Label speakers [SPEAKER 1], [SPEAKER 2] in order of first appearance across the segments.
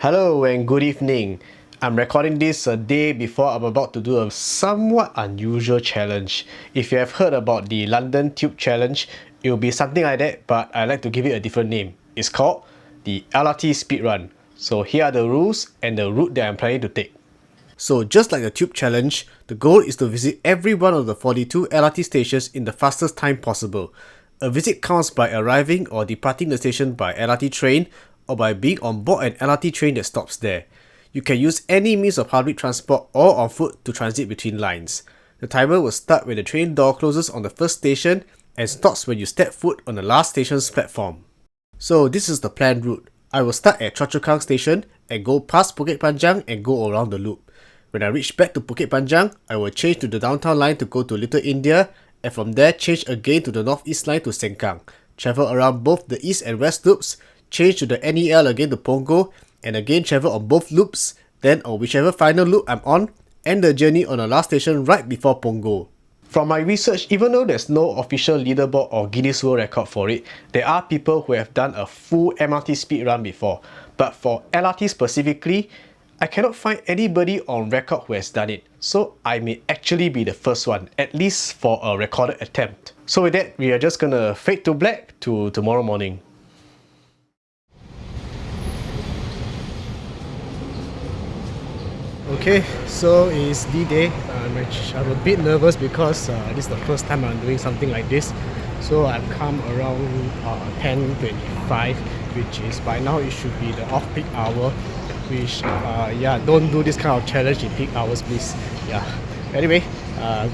[SPEAKER 1] Hello and good evening. I'm recording this a day before I'm about to do a somewhat unusual challenge. If you have heard about the London Tube Challenge, it will be something like that, but I like to give it a different name. It's called the LRT Speedrun. So here are the rules and the route that I'm planning to take. So just like the Tube Challenge, the goal is to visit every one of the 42 LRT stations in the fastest time possible. A visit counts by arriving or departing the station by LRT train or by being on board an LRT train that stops there. You can use any means of public transport or on foot to transit between lines. The timer will start when the train door closes on the first station and stops when you step foot on the last station's platform. So this is the planned route. I will start at Choa Chu Kang station and go past Bukit Panjang and go around the loop. When I reach back to Bukit Panjang, I will change to the downtown line to go to Little India, and from there change again to the northeast line to Sengkang, travel around both the east and west loops, change to the NEL again to Punggol, and again travel on both loops, then on whichever final loop I'm on, end the journey on the last station right before Punggol. From my research, even though there's no official leaderboard or Guinness World Record for it, there are people who have done a full MRT speed run before. But for LRT specifically, I cannot find anybody on record who has done it, so I may actually be the first one, at least for a recorded attempt. So with that, we are just gonna fade to black to tomorrow morning. Okay, so it's D-Day. I'm a bit nervous because this is the first time I'm doing something like this. So I've come around 10:25, which is by now it should be the off-peak hour. Which don't do this kind of challenge in peak hours, please. Yeah. Anyway, I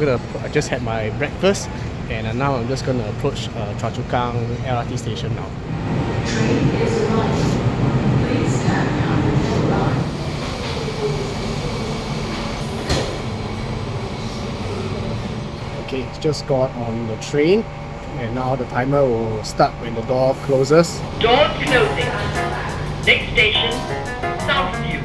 [SPEAKER 1] just had my breakfast, and now I'm just gonna approach Choa Chu Kang LRT station now. Okay, just got on the train, and now the timer will start when the door closes.
[SPEAKER 2] Door closing. Next station, Southview.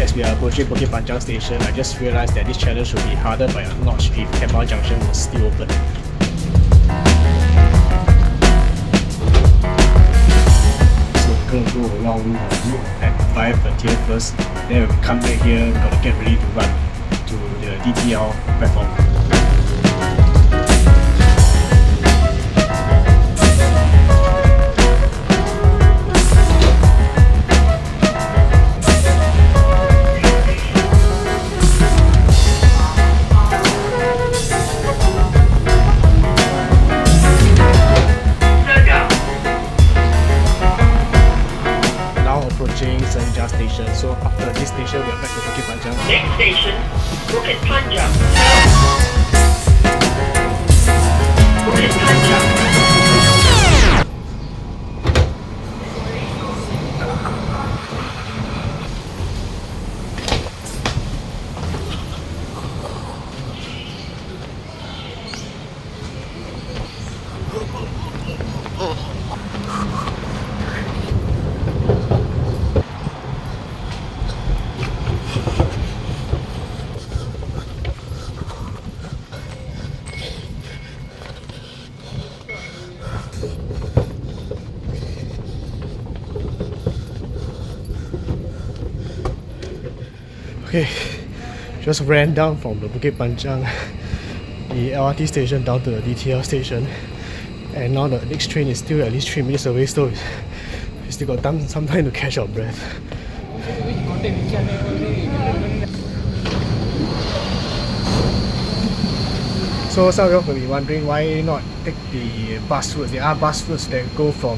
[SPEAKER 1] As we are approaching Bukit Panjang station, I just realized that this challenge will be harder by a notch if Campbell Junction was still open. Gonna go along at 5:30 first, then when we come back here, we're gonna get ready to run to the DTL platform. Station. So after this station, we are back to Bukit Panjang.
[SPEAKER 2] Next station, Bukit Panjang. Bukit Panjang.
[SPEAKER 1] Okay, just ran down from the Bukit Panjang, the LRT station down to the DTL station, and now the next train is still at least 3 minutes away, so we still got some time to catch our breath. So some of you will be wondering why not take the bus routes. There are bus routes that go from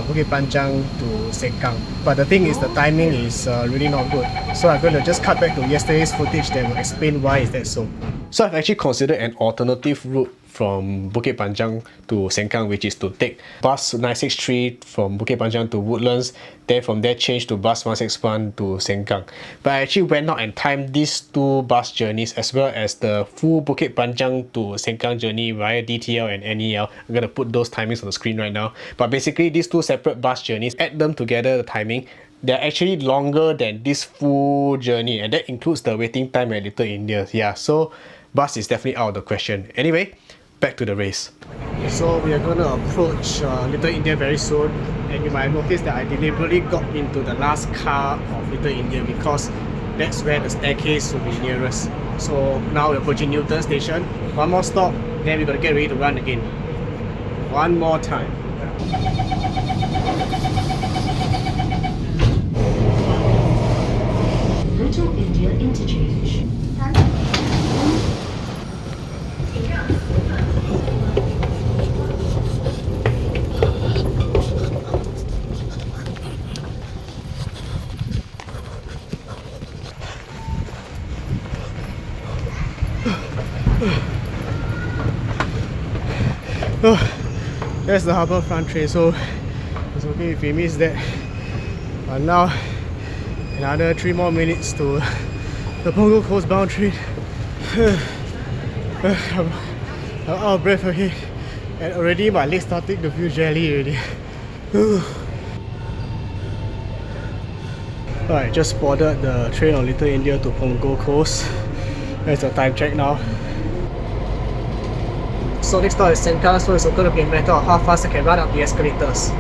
[SPEAKER 1] Bukit Panjang to Sengkang, but the thing is the timing is really not good, so I'm going to just cut back to yesterday's footage that will explain why is that so. So I've actually considered an alternative route from Bukit Panjang to Sengkang, which is to take bus 963 from Bukit Panjang to Woodlands, then from there change to bus 161 to Sengkang. But I actually went out and timed these two bus journeys as well as the full Bukit Panjang to Sengkang journey via DTL and NEL. I'm gonna put those timings on the screen right now. But basically these two separate bus journeys, add them together, the timing, they're actually longer than this full journey, and that includes the waiting time at Little India. Yeah, so bus is definitely out of the question. Anyway, back to the race. So we are going to approach Little India very soon, and you might notice that I deliberately got into the last car of Little India because that's where the staircase will be nearest. So now we're approaching Newton Station. One more stop, then we're going to get ready to run again. One more time.
[SPEAKER 3] Little India interchange.
[SPEAKER 1] Oh, that's the harbourfront train, so it's okay if we miss that. But now, another 3 more minutes to the Punggol coastbound train. I'm out of breath again, and already my legs starting to feel jelly already. Alright, just boarded the train on Little India to Punggol Coast. There's a time check now. So next stop is Sengkang, so it's going to be a matter of how fast I can run up the escalators.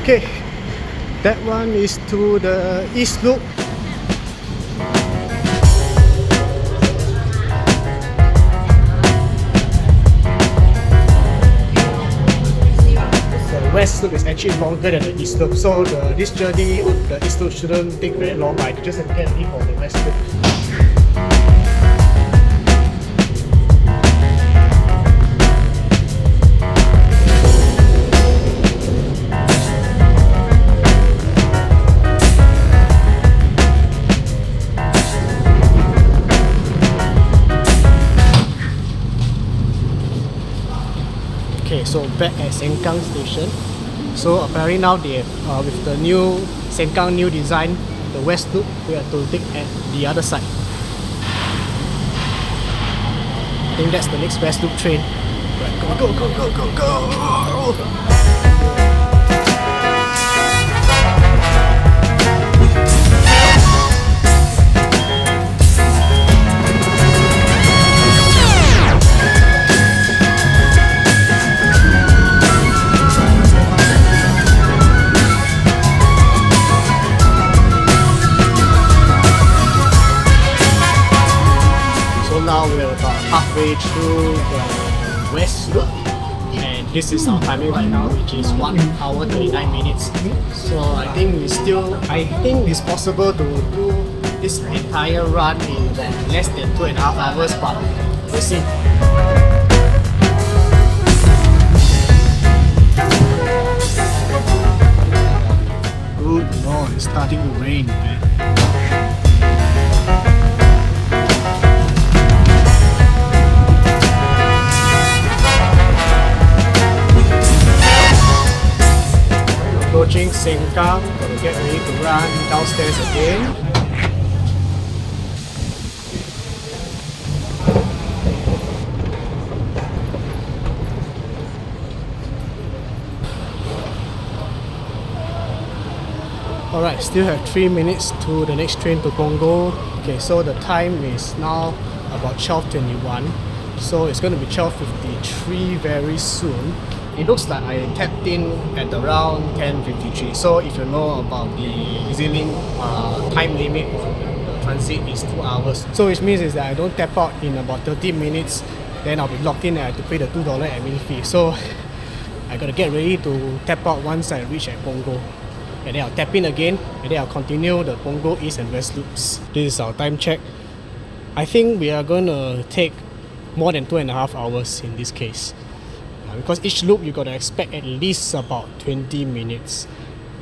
[SPEAKER 1] Okay, that one is to the East Loop. West Loop is actually longer than the East Loop, so this journey on the East Loop shouldn't take very long, but I just have to get ready for the West Loop. Okay, so back at Sengkang station. So apparently now they have, with the new Sengkang new design, the West Loop, we have to take at the other side. I think that's the next West Loop train. Right, go, go, go, go, go, go! Now we're about halfway through the West Loop, and this is our timing right now, which is 1 hour 39 minutes. So I think it's possible to do this entire run in less than 2.5 hours, but we'll see. Good Lord, it's starting to rain, man. Approaching Sengkang, gonna get ready to run downstairs again. Alright, still have 3 minutes to the next train to Punggol. Okay, so the time is now about 12:21. So it's going to be 12:53 very soon. It looks like I tapped in at around 10:53. So if you know about the EasyLink time limit for the transit is 2 hours. So which means is that I don't tap out in about 30 minutes, then I'll be locked in and I have to pay the $2 admin fee. So I gotta get ready to tap out once I reach at Punggol. And then I'll tap in again, and then I'll continue the Punggol East and West loops. This is our time check. I think we are gonna take
[SPEAKER 4] more than 2.5 hours in this case. Because each loop you got to expect at least about 20 minutes.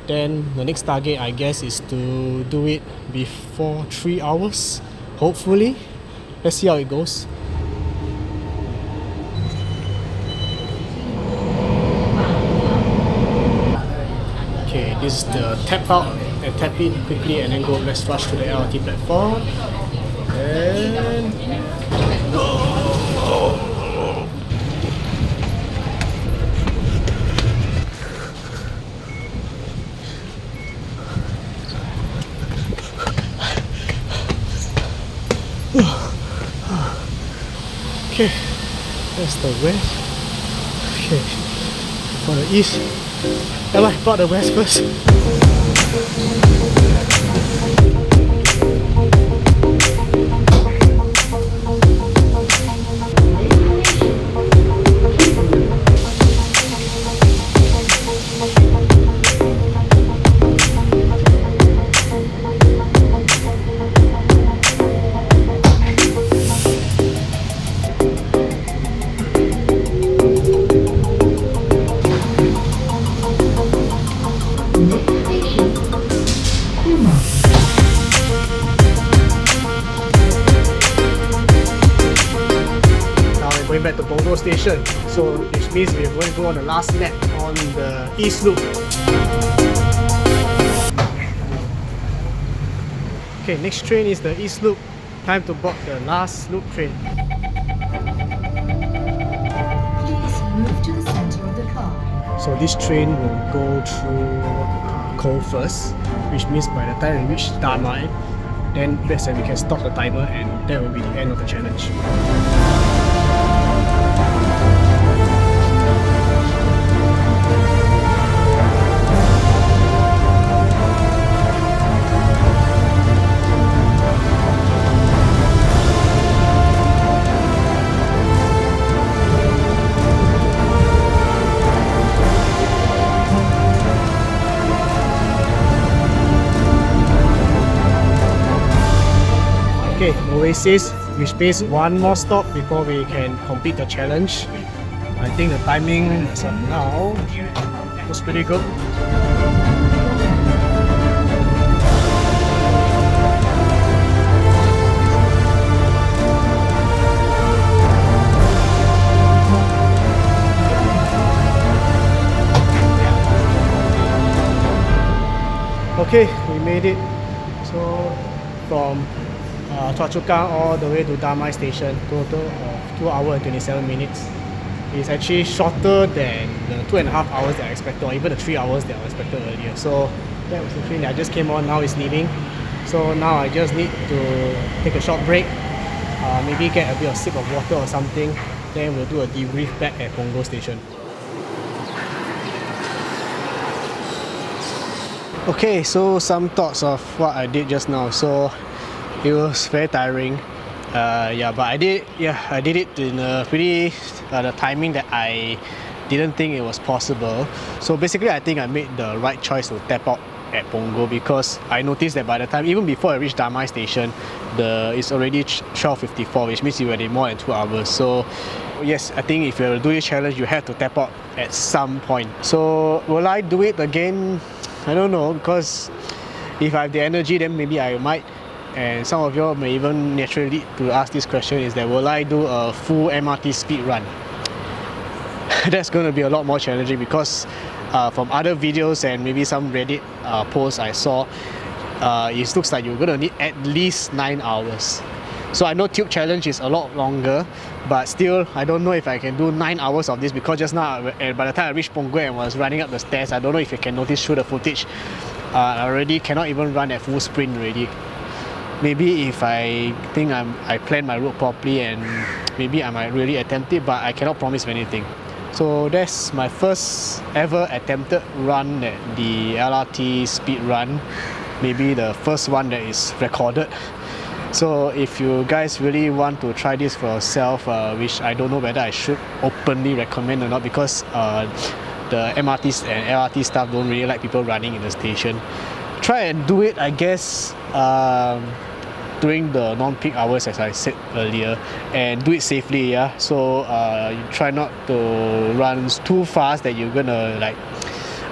[SPEAKER 4] Then the next target I guess is to do it before 3 hours, hopefully. Let's see how it goes. Okay, this is the tap out and tap in quickly and then go let's rush to the LRT platform. And okay, that's the west. Okay, for the east. Am I brought the west first? Going back to Punggol Station, so which means we're going to go on the last lap on the east loop. Okay, next train is the east loop. Time to board the last loop train.
[SPEAKER 3] Please move to the center of the car.
[SPEAKER 4] So this train will go through Cove first, which means by the time we reach Damai, then that's when we can stop the timer and that will be the end of the challenge. Okay, Oasis, which means one more stop before we can complete the challenge. I think the timing as of now was pretty good. Okay, we made it. So from Choa Chu Kang all the way to Damai station, total of 2 hours and 27 minutes. It's actually shorter than the 2.5 hours that I expected, or even the 3 hours that I expected earlier. So that was the train that I just came on, now it's leaving. So now I just need to take a short break, maybe get a bit of sip of water or something, then we'll do a debrief back at Punggol station. Okay, so some thoughts of what I did just now. So it was very tiring. But I did it in a pretty the timing that I didn't think it was possible. So basically, I think I made the right choice to tap out at Punggol because I noticed that by the time, even before I reached Damai station, it's already 12:54, which means you were there more than 2 hours. So yes, I think if you do this challenge, you have to tap out at some point. So will I do it again? I don't know, because if I have the energy, then maybe I might. And some of you all may even naturally to ask this question is that will I do a full MRT speed run? That's going to be a lot more challenging because from other videos and maybe some Reddit posts I saw, it looks like you're going to need at least 9 hours. So I know Tube Challenge is a lot longer, but still I don't know if I can do 9 hours of this because just now, by the time I reached Punggol and was running up the stairs, I don't know if you can notice through the footage, I already cannot even run at full sprint already. Maybe if I think I plan my route properly and maybe I might really attempt it, but I cannot promise anything. So that's my first ever attempted run at the LRT speed run. Maybe the first one that is recorded. So if you guys really want to try this for yourself, which I don't know whether I should openly recommend or not because the MRTs and LRT staff don't really like people running in the station. Try and do it, I guess, during the non-peak hours, as I said earlier, and do it safely. Yeah, so you try not to run too fast that you're gonna like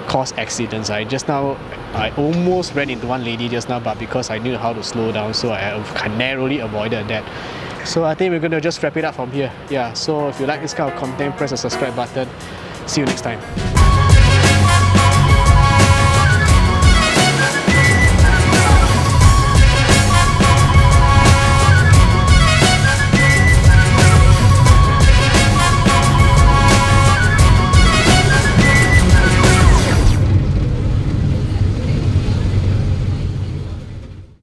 [SPEAKER 4] cause accidents. I almost ran into one lady just now, but because I knew how to slow down, so I narrowly avoided that. So I think we're gonna just wrap it up from here. Yeah, so if you like this kind of content, press the subscribe button. See you next time.